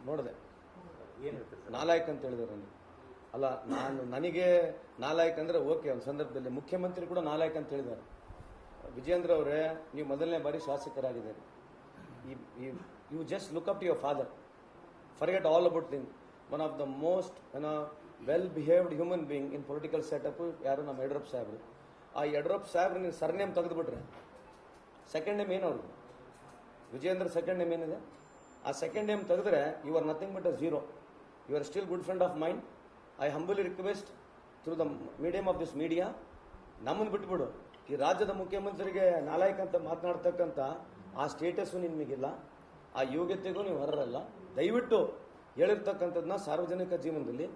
ನೋಡಿದೆ. ನಾಲಾಯಕ್ ಅಂತ ಹೇಳಿದ್ರು ನನಗೆ. ಅಲ್ಲ, ನನಗೆ ನಾಲಾಯಕ್ ಅಂದ್ರೆ ಓಕೆ, ಒಂದು ಸಂದರ್ಭದಲ್ಲಿ ಮುಖ್ಯಮಂತ್ರಿ ಕೂಡ ನಾಲಾಯಕ್ ಅಂತ ಹೇಳಿದ್ದಾರೆ. ವಿಜೇಂದ್ರ ಅವರೇ, ನೀವು ಮೊದಲನೇ ಬಾರಿ ಶಾಸಕರಾಗಿದ್ದಾರೆ. You just look up to your father, forget all about thing. One of the most well behaved human being in political setup ಯಾರು? ನಮ್ಮ ಯಡಿಯೂರಪ್ಪ ಸಾಹೇಬ್ರು. ಆ ಯಡಿಯೂರಪ್ಪ ಸಾಹೇಬ್ರು ನೀವು ಸರ್ನೇಮ್ ತೆಗೆದುಬಿಟ್ರೆ ಸೆಕೆಂಡ್ ನೇಮ್ ಏನು ಅವ್ರಿಗೆ? ವಿಜೇಂದ್ರ ಸೆಕೆಂಡ್ ನೇಮ್ ಏನಿದೆ? ಆ ಸೆಕೆಂಡ್ ನೇಮ್ ತೆಗೆದ್ರೆ you are nothing but a zero. You are still good friend of mind. I humbly request through the medium of this media, ನಮ್ಮನ್ನು ಬಿಟ್ಬಿಡು. ಈ ರಾಜ್ಯದ ಮುಖ್ಯಮಂತ್ರಿಗೆ ನಾಲಾಯಕ್ ಅಂತ ಮಾತನಾಡ್ತಕ್ಕಂಥ ಆ ಸ್ಟೇಟಸ್ಸು ನಿಮಗಿಲ್ಲ, ಆ ಯೋಗ್ಯತೆಗೂ ನೀವು ಹೊರರಲ್ಲ. ದಯವಿಟ್ಟು ಹೇಳಿರ್ತಕ್ಕಂಥದ್ದನ್ನ ಸಾರ್ವಜನಿಕ ಜೀವನದಲ್ಲಿ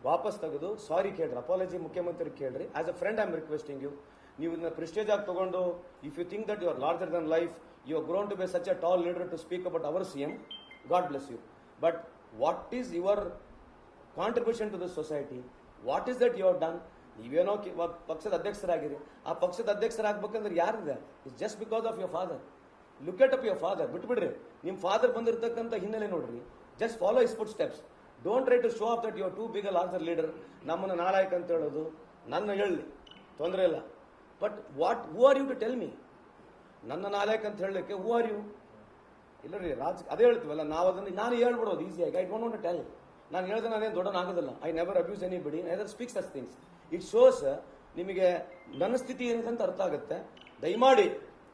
ವಾಪಸ್ ತೆಗೆದು ಸಾರಿ ಕೇಳ್ರಿ, ಅಪಾಲಜಿ ಮುಖ್ಯಮಂತ್ರಿ ಕೇಳ್ರಿ. As a friend I am requesting you. ನೀವು ಇದನ್ನ ಪ್ರೆಸ್ಟೇಜ್ ಆಗಿ ತಗೊಂಡು, if you think that you are larger than life, you are grown to be such a tall leader to speak about our CM, God bless you. But what is your contribution to the society? What is that you have done? ನೀವೇನೋ ಪಕ್ಷದ ಅಧ್ಯಕ್ಷರಾಗಿರಿ. ಆ ಪಕ್ಷದ ಅಧ್ಯಕ್ಷರಾಗಬೇಕಂದ್ರೆ ಯಾರಿದೆ? It's just because of your father. Look at up your father. ಬಿಟ್ಬಿಡ್ರಿ, ನಿಮ್ಮ father ಬಂದಿರತಕ್ಕಂಥ ಹಿನ್ನೆಲೆ ನೋಡ್ರಿ. Just follow his footsteps. Don't try to show off that you are too big a larger leader. ನಮ್ಮನ್ನು ನಾಲಾಯಕ್ ಅಂತ ಹೇಳೋದು ನನ್ನ ಹೇಳಲಿ, ತೊಂದರೆ ಇಲ್ಲ. But who are you to tell me? ನನ್ನ ನಾಲಾಯಕ್ ಅಂತ ಹೇಳಲಿಕ್ಕೆ ಹೂ ಆರ್ ಯು? ಇಲ್ಲ ರೀ, ಅದೇ ಹೇಳ್ತೀವಲ್ಲ ನಾವು, ಅದನ್ನು ನಾನು ಹೇಳ್ಬಿಡೋದು ಈಸಿಯಾಗಿ. I don't want to tell. ನಾನು ಹೇಳಿದ್ರೆ ನಾನೇನು ದೊಡ್ಡನಾಗೋದಿಲ್ಲ. I never abuse anybody, neither speaks such things. It shows ನಿಮಗೆ ನನ್ನ ಸ್ಥಿತಿ ಏನಿದೆ ಅಂತ ಅರ್ಥ ಆಗುತ್ತೆ. ದಯಮಾಡಿ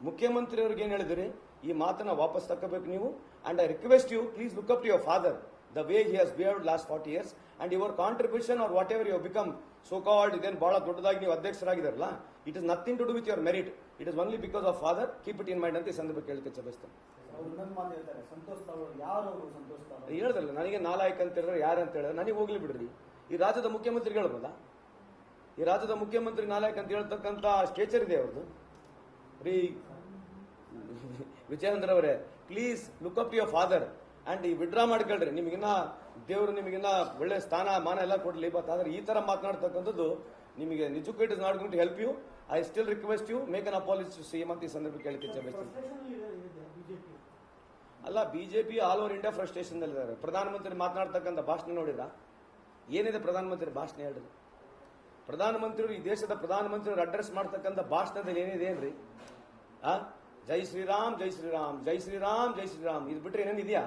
ಮುಖ್ಯಮಂತ್ರಿಯವ್ರಿಗೆ ಏನು ಹೇಳಿದಿರಿ, ಈ ಮಾತನ್ನ ವಾಪಸ್ ತಗೋಬೇಕು ನೀವು. And I request you, please look up to your father, the way he has behaved last 40 years, and your contribution or whatever you have become so called ಇದೇನು ಬಹಳ ದೊಡ್ಡದಾಗಿ ನೀವು ಅಧ್ಯಕ್ಷರಾಗಿದ್ದಾರಲ್ಲ, it is nothing to do with your merit. It is only because of father. Keep it in mind ಅಂತ ಈ ಸಂದರ್ಭಕ್ಕೆ ಹೇಳಿಕೆ ಬಯಸ್ತೇನೆ. ಹೇಳ್ದಲ್ಲ, ನನಗೆ ನಾಲಾಯಕ್ ಅಂತ ಹೇಳಿದ್ರೆ ಯಾರು ಅಂತ ಹೇಳಿದ್ರೆ ನನಗೆ ಹೋಗ್ಲಿ ಬಿಡ್ರಿ. ಈ ರಾಜ್ಯದ ಮುಖ್ಯಮಂತ್ರಿ ಹೇಳ್ಬೋದಾ? ಈ ರಾಜ್ಯದ ಮುಖ್ಯಮಂತ್ರಿ ನಾಲಾಯಕ್ ಅಂತ ಹೇಳ್ತಕ್ಕಂಥ ಸ್ಟೇಚರ್ ಇದೆ ಅವ್ರದ್ದು ರೀ. ವಿಜಯೇಂದ್ರ ಅವರೇ, please look up to your father and ಈ ವಿಡ್ರಾ ಮಾಡ್ಕೊಳ್ರಿ. ನಿಮಗಿನ್ನ ದೇವರು ನಿಮಗಿನ್ನ ಒಳ್ಳೆ ಸ್ಥಾನ ಮಾನ ಎಲ್ಲ ಕೊಡ್ಲಿ. ಬಟ್ ಆದ್ರೆ ಈ ತರ ಮಾತನಾಡ್ತಕ್ಕಂಥದ್ದು ನಿಮಗೆ ನಿಜಕ್ಕೂ it is not going to help you. I still request you, make an apology to CM ಅಂತ ಈ ಸಂದರ್ಭಕ್ಕೆ ಹೇಳಿಕೆ ಬಯಸ್ತೀನಿ. ಅಲ್ಲ, BJP all over India frustration ಇದ್ದಾರೆ. ಪ್ರಧಾನಮಂತ್ರಿ ಮಾತನಾಡ್ತಕ್ಕಂಥ ಭಾಷಣ ನೋಡಿದ್ರ ಏನಿದೆ? ಪ್ರಧಾನಮಂತ್ರಿ ಭಾಷಣ ಹೇಳ್ರಿ. ಪ್ರಧಾನಮಂತ್ರಿಗಳು, ಈ ದೇಶದ ಪ್ರಧಾನಮಂತ್ರಿಗಳು ಅಡ್ರೆಸ್ ಮಾಡ್ತಕ್ಕಂಥ ಭಾಷಣದಲ್ಲಿ ಏನಿದೆ ಏನ್ರಿ? ಜೈ ಶ್ರೀರಾಮ್, ಜೈ ಶ್ರೀರಾಮ್, ಜೈ ಶ್ರೀರಾಮ್, ಜೈ ಶ್ರೀರಾಮ್. ಇದು ಬಿಟ್ರೆ ಏನೇನಿದೆಯಾ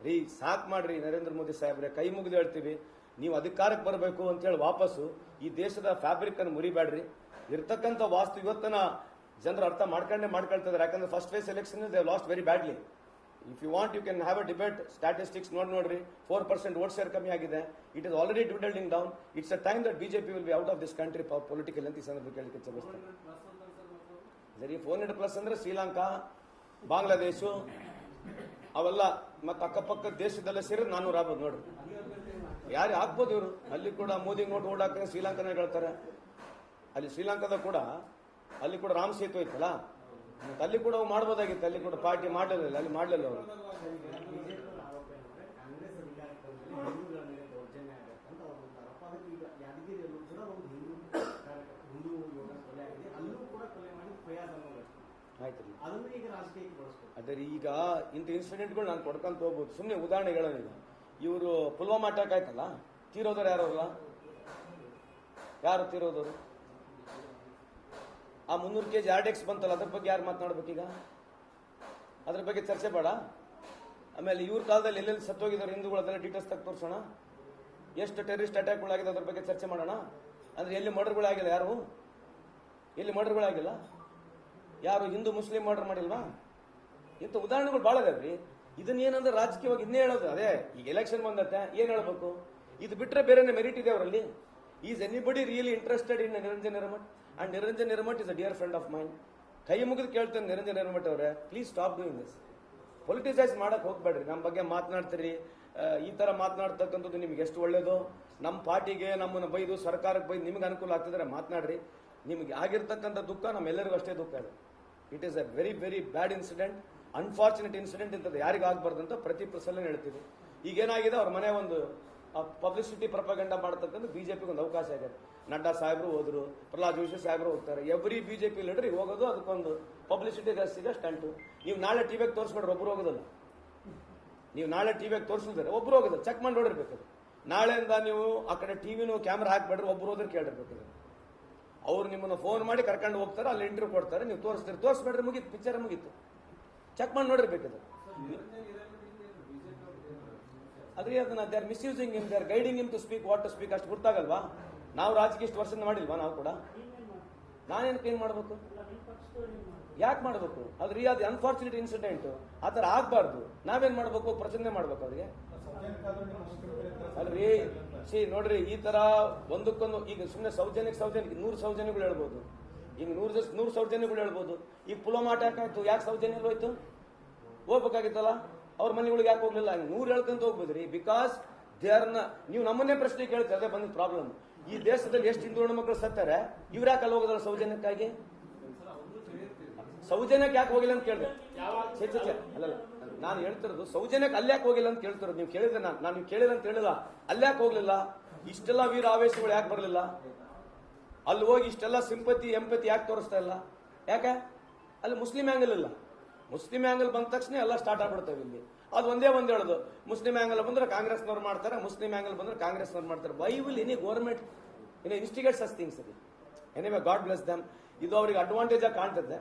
ರೀ? ಸಾಕ್ ಮಾಡ್ರಿ ನರೇಂದ್ರ ಮೋದಿ ಸಾಹೇಬ್ರೆ, ಕೈ ಮುಗಿದು ಹೇಳ್ತೀವಿ, ನೀವು ಅಧಿಕಾರಕ್ಕೆ ಬರಬೇಕು ಅಂತ ಹೇಳಿ ವಾಪಸ್ಸು ಈ ದೇಶದ ಫ್ಯಾಬ್ರಿಕ್ ಅನ್ನು ಮುರಿಬೇಡ್ರಿ. ಇರ್ತಕ್ಕಂಥ ವಾಸ್ತು ಇವತ್ತನ ಜನರು ಅರ್ಥ ಮಾಡ್ಕೊಳ್ತಿದ್ದಾರೆ. ಯಾಕಂದ್ರೆ first phase election they lost very badly. If you want you can have a debate. Statistics ನೋಡ್ರಿ, 4% ವೋಟ್ ಶೇರ್ ಕಮ್ಮಿ ಆಗಿದೆ. It is already dwindling down. It's a time that BJP will be out of this country political ಅಂತ ಈ ಸಂದರ್ಭಕ್ಕೆ ಹೇಳಿಕೆ ಬಯಸ್ತೇನೆ. ಸರಿ, 400+ ಅಂದ್ರೆ ಶ್ರೀಲಂಕಾ, ಬಾಂಗ್ಲಾದೇಶ ಅವೆಲ್ಲ ಮತ್ತೆ ಅಕ್ಕಪಕ್ಕ ದೇಶದಲ್ಲೇ ಸೇರಿ 400 ಆಗ್ಬೋದು ನೋಡ್ರಿ. ಯಾರು ಹಾಕ್ಬೋದು ಇವರು? ಅಲ್ಲಿ ಕೂಡ ಮೋದಿ ನೋಟ್ ಓಡಾಕ ಶ್ರೀಲಂಕಾನ ಹೇಳ್ತಾರೆ. ಅಲ್ಲಿ ಶ್ರೀಲಂಕಾದ ಕೂಡ ಅಲ್ಲಿ ಕೂಡ ರಾಮ್ ಸೇತು ಐತಲ್ಲ, ಅಲ್ಲಿ ಕೂಡ ಮಾಡ್ಬೋದಾಗಿತ್ತು. ಅಲ್ಲಿ ಕೂಡ ಪಾರ್ಟಿ ಮಾಡಲಿಲ್ಲ, ಅಲ್ಲಿ ಮಾಡಲಿಲ್ಲ ಅವರು. ಅದೇ ಈಗ ಇಂಥ ಇನ್ಸಿಡೆಂಟ್ಗಳು ನಾನು ಕೊಡ್ಕೊಂತ ಹೋಗ್ಬೋದು. ಸುಮ್ಮನೆ ಉದಾಹರಣೆ ಹೇಳೋಣ. ಈಗ ಇವರು ಪುಲ್ವಾಮಾ ಅಟ್ಯಾಕ್ ಆಯ್ತಲ್ಲ, ತೀರೋದವ್ರು ಯಾರಲ್ಲ? ಯಾರು ತೀರೋದವರು? ಆ 300 kg RDX ಬಂತಲ್ಲ, ಅದ್ರ ಬಗ್ಗೆ ಯಾರು ಮಾತನಾಡ್ಬೇಕೀಗ? ಅದ್ರ ಬಗ್ಗೆ ಚರ್ಚೆ ಬೇಡ. ಆಮೇಲೆ ಇವ್ರ ಕಾಲದಲ್ಲಿ ಎಲ್ಲೆಲ್ಲಿ ಸತ್ತೋಗಿದ್ದಾರೆ ಹಿಂದೂಗಳು, ಅದೆಲ್ಲ ಡೀಟೇಲ್ಸ್ ತಕ್ಕ ತೋರಿಸೋಣ. ಎಷ್ಟು ಟೆರರಿಸ್ಟ್ ಅಟ್ಯಾಕ್ಗಳಾಗಿದೆ ಅದ್ರ ಬಗ್ಗೆ ಚರ್ಚೆ ಮಾಡೋಣ. ಅಂದ್ರೆ ಎಲ್ಲಿ ಮರ್ಡರ್ಗಳಾಗಿಲ್ಲ? ಯಾರು ಎಲ್ಲಿ ಮರ್ಡರ್ಗಳಾಗಿಲ್ಲ? ಯಾರು ಹಿಂದೂ ಮುಸ್ಲಿಂ ಮರ್ಡರ್ ಮಾಡಿಲ್ವಾ? ಇಂಥ ಉದಾಹರಣೆಗಳು ಭಾಳ ಅದಾವ್ರಿ. ಇದನ್ನೇನಂದ್ರೆ ರಾಜಕೀಯವಾಗಿ ಇನ್ನೇ ಹೇಳೋದು. ಅದೇ ಈಗ ಎಲೆಕ್ಷನ್ ಬಂದತ್ತೆ, ಏನ್ ಹೇಳ್ಬೇಕು? ಇದು ಬಿಟ್ರೆ ಬೇರೆ ಮೆರಿಟ್ ಇದೆ ಅವರಲ್ಲಿ. Is anybody really interested in Niranjan Hiremath? And Niranjan Hiremath is a dear friend of mind. ಕೈ ಮುಗಿದು ಕೇಳ್ತೇನೆ ನಿರಂಜನ್ ಹಿರೇಮಠ್ ಅವರೇ, please stop doing this. Politicise ಮಾಡಕ್ ಹೋಗ್ಬೇಡ್ರಿ. ನಮ್ಮ ಬಗ್ಗೆ ಮಾತನಾಡ್ತೀರಿ, ಈ ತರ ಮಾತನಾಡ್ತಕ್ಕಂಥದ್ದು ನಿಮ್ಗೆ ಎಷ್ಟು ಒಳ್ಳೇದು. ನಮ್ಮ ಪಾರ್ಟಿಗೆ ನಮ್ಮನ್ನು ಬೈದು ಸರ್ಕಾರಕ್ಕೆ ಬೈದು ನಿಮ್ಗೆ ಅನುಕೂಲ ಆಗ್ತಿದ್ರೆ ಮಾತನಾಡ್ರಿ. ನಿಮ್ಗೆ ಆಗಿರ್ತಕ್ಕಂಥ ದುಃಖ ನಮ್ಮೆಲ್ಲರಿಗೂ ಅಷ್ಟೇ ದುಃಖ ಇದೆ. It is a very very bad incident, unfortunate incident. ಇಂಥದ್ದು ಯಾರಿಗೂ ಆಗ್ಬಾರ್ದಂತ ಪ್ರತಿ ಸಲ ಹೇಳ್ತೀವಿ. ಈಗೇನಾಗಿದೆ, ಅವ್ರ ಮನೆ ಒಂದು ಪಬ್ಲಿಸಿಟಿ ಪ್ರಪಗಂಡ ಮಾಡತಕ್ಕಂಥ ಬಿಜೆಪಿಗೆ ಒಂದು ಅವಕಾಶ ಇದೆ. ನಡ್ಡಾ ಸಾಹೇಬರು ಹೋದ್ರು, ಪ್ರಹ್ಲಾದ್ ಜೋಶಿ ಸಾಹೇಬರು ಹೋಗ್ತಾರೆ. ಎವ್ರಿ ಬಿಜೆಪಿ ಲೀಡರ್ ಹೋಗೋದು ಅದಕ್ಕೊಂದು ಪಬ್ಲಿಸಿಟಿ ಜಾಸ್ತಿ ಇದೆ, ಸ್ಟಂಟು. ನೀವು ನಾಳೆ ಟಿವಿಗೆ ತೋರಿಸ್ಬಿಡ್ರಿ, ಒಬ್ರು ಹೋಗೋದಲ್ಲ. ನೀವು ನಾಳೆ ಟಿವಿಯಾಗ ತೋರಿಸಿದ್ರೆ ಒಬ್ರು ಹೋಗೋದು ಚೆಕ್ ಮಾಡಿ ನೋಡಿರ್ಬೇಕು. ನಾಳೆಯಿಂದ ನೀವು ಆ ಕಡೆ ಟಿವಿನೂ ಕ್ಯಾಮ್ರಾ ಹಾಕ್ಬೇಡ್ರಿ, ಒಬ್ರು ಹೋದ್ರೆ ಕೇಳಿರ್ಬೇಕು. ಅವ್ರು ನಿಮ್ಮನ್ನು ಫೋನ್ ಮಾಡಿ ಕರ್ಕೊಂಡು ಹೋಗ್ತಾರೆ, ಅಲ್ಲಿ ಇಂಟರ್ವ್ಯೂ ಕೊಡ್ತಾರೆ, ನೀವು ತೋರಿಸ್ಬೇಡ್ರಿ, ಮುಗೀತು, ಪಿಕ್ಚರ್ ಮುಗೀತು. ಚೆಕ್ ಮಾಡಿ ನೋಡಿರ್ಬೇಕದು. ಅದ್ರಿ ಅದನ್ನ they are misusing him, they are guiding him to speak what to speak. ಅಷ್ಟು ಗೊತ್ತಾಗಲ್ವಾ? ನಾವು ರಾಜಕೀಯ ಇಷ್ಟು ವರ್ಷದಿಂದ ಮಾಡಿಲ್ವಾ ನಾವು ಕೂಡ? ನಾನೇನಕ್ಕೆ ಏನ್ ಮಾಡ್ಬೇಕು? ಯಾಕೆ ಮಾಡ್ಬೇಕು? ಅದು ಅನ್ಫಾರ್ಚುನೇಟ್ ಇನ್ಸಿಡೆಂಟ್, ಆ ಥರ ಆಗ್ಬಾರ್ದು. ನಾವೇನ್ ಮಾಡ್ಬೇಕು? ಪ್ರಚನೆ ಮಾಡ್ಬೇಕು ಅವ್ರಿಗೆ. ಅಲ್ರಿ ನೋಡ್ರಿ, ಈ ತರ ಒಂದಕ್ಕೊಂದು ಈಗ ಸುಮ್ಮನೆ ಸೌಜನ್ಯಕ್ಕೆ 100 ಸೌಜನ್ಯಗಳು ಹೇಳ್ಬೋದು. ಈಗ 100 ಸೌಜನ್ಯಗಳು ಹೇಳ್ಬೋದು. ಈಗ ಪುಲ್ವಾಮಾ ಅಟ್ಯಾಕ್ ಆಯ್ತು, ಯಾಕೆ ಸೌಜನ್ಯ ಹೋಯ್ತು? ಹೋಗ್ಬೇಕಾಗಿತ್ತಲ್ಲ, ಅವ್ರ ಮನೆಗಳಿಗೆ ಯಾಕೆ ಹೋಗ್ಲಿಲ್ಲ? 100 ಹೇಳ್ಕೊಂತ ಹೋಗ್ಬೋದ್ರಿ. ಬಿಕಾಸ್ ನೀವು ನಮ್ಮನ್ನೇ ಪ್ರಶ್ನೆ ಕೇಳ್ತಾರೆ, ಅದೇ ಬಂದ ಪ್ರಾಬ್ಲಮ್. ಈ ದೇಶದಲ್ಲಿ ಎಷ್ಟು ಹಿಂದೂ ಹೆಣ್ಣು ಮಕ್ಕಳು ಸತ್ತಾರೆ, ಇವ್ರು ಯಾಕೆ ಅಲ್ಲಿ ಹೋಗೋದಲ್ಲ ಸೌಜನ್ಯಕ್ಕಾಗಿ? ಸೌಜನ್ಯಕ್ಕೆ ಯಾಕೆ ಹೋಗಿಲ್ಲ ಅಂತ ಕೇಳಿದೆ. ಅಲ್ಲಲ್ಲ, ನಾನು ಹೇಳ್ತಿರೋದು ಸೌಜನ್ಯಕ್ಕೆ ಅಲ್ಲಿ ಯಾಕೆ ಹೋಗಿಲ್ಲ ಅಂತ ಕೇಳ್ತಿರೋದು. ನೀವು ಕೇಳಿದ್ರೆ ನಾನು ನೀವು ಕೇಳಿಲ್ಲ ಅಂತ ಹೇಳಿಲ್ಲ. ಅಲ್ಲಿ ಯಾಕೆ ಹೋಗ್ಲಿಲ್ಲ? ಇಷ್ಟೆಲ್ಲ ವೀರ ಆವೇಶಗಳು ಯಾಕೆ ಬರಲಿಲ್ಲ? ಅಲ್ಲಿ ಹೋಗಿ ಇಷ್ಟೆಲ್ಲ ಸಿಂಪತಿ ಎಂಪತಿ ಯಾಕೆ ತೋರಿಸ್ತಾ ಇಲ್ಲ? ಯಾಕೆ? ಅಲ್ಲಿ ಮುಸ್ಲಿಂ ಆಂಗಲ್ ಇಲ್ಲ. ಮುಸ್ಲಿಂ ಆಂಗಲ್ ಬಂದ ತಕ್ಷಣ ಎಲ್ಲ ಸ್ಟಾರ್ಟ್ ಆಗ್ಬಿಡ್ತೇವೆ ಇಲ್ಲಿ. ಅದು ಒಂದೇ ಒಂದು ಹೇಳೋದು, ಮುಸ್ಲಿಂ ಆಂಗಲ್ ಬಂದ್ರೆ ಕಾಂಗ್ರೆಸ್ನವ್ರು ಮಾಡ್ತಾರೆ, ಮುಸ್ಲಿಂ ಆಂಗಲ್ ಬಂದ್ರೆ ಕಾಂಗ್ರೆಸ್ನವ್ರು ಮಾಡ್ತಾರೆ. Why will any government instigate such things? Anyway, God bless them. ಇದು ಅವ್ರಿಗೆ ಅಡ್ವಾಂಟೇಜ್ ಆಗಿ ಕಾಣ್ತದೆ.